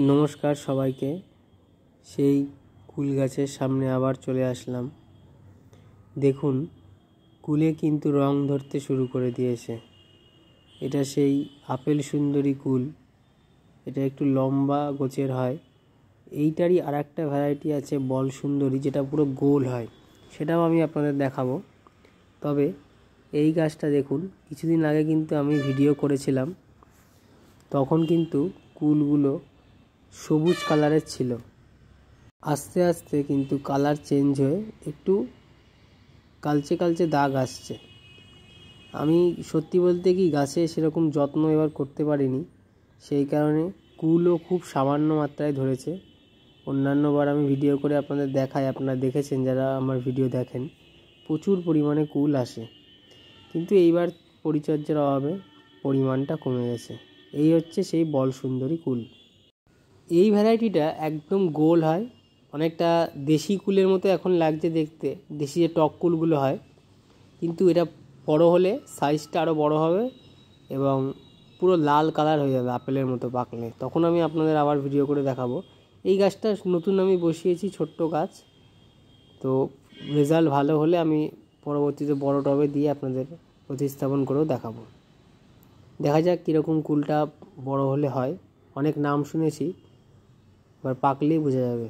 নমস্কার সবাইকে। সেই কুল গাছের সামনে আবার চলে আসলাম। দেখুন, কুলে কিন্তু রং ধরতে শুরু করে দিয়েছে। এটা সেই আপেল সুন্দরী কুল। এটা একটু লম্বা গোছের হয়। এইটারই আর একটা ভ্যারাইটি আছে বল সুন্দরী, যেটা পুরো গোল হয়, সেটাও আমি আপনাদের দেখাবো। তবে এই গাছটা দেখুন, কিছুদিন আগে কিন্তু আমি ভিডিও করেছিলাম, তখন কিন্তু কুলগুলো সবুজ কালারের ছিল। আস্তে আস্তে কিন্তু কালার চেঞ্জ হয়ে একটু কালচে কালচে দাগ আসছে। আমি সত্যি বলতে কি গাছে সেরকম যত্ন এবার করতে পারিনি, সেই কারণে কুলও খুব সামান্য মাত্রায় ধরেছে। অন্যান্যবার আমি ভিডিও করে আপনাদের দেখাই, আপনারা দেখেছেন যারা আমার ভিডিও দেখেন, প্রচুর পরিমাণে কুল আসে। কিন্তু এইবার পরিচর্যার অভাবে পরিমাণটা কমে গেছে। এই হচ্ছে সেই বল সুন্দরী কুল। এই ভ্যারাইটিটা একদম গোল হয়, অনেকটা দেশি কুলের মতো এখন লাগছে দেখতে, দেশি যে টক কুলগুলো হয়। কিন্তু এটা বড় হলে সাইজটা আরও বড় হবে এবং পুরো লাল কালার হয়ে যাবে আপেলের মতো পাকলে। তখন আমি আপনাদের আবার ভিডিও করে দেখাবো। এই গাছটা নতুন আমি বসিয়েছি, ছোট্ট গাছ, তো রেজাল্ট ভালো হলে আমি পরবর্তীতে বড় টবে দিয়ে আপনাদের প্রতিস্থাপন করেও দেখাবো। দেখা যাক কীরকম কুলটা বড় হলে হয়। অনেক নাম শুনেছি, এবার পাকলেই বোঝা যাবে।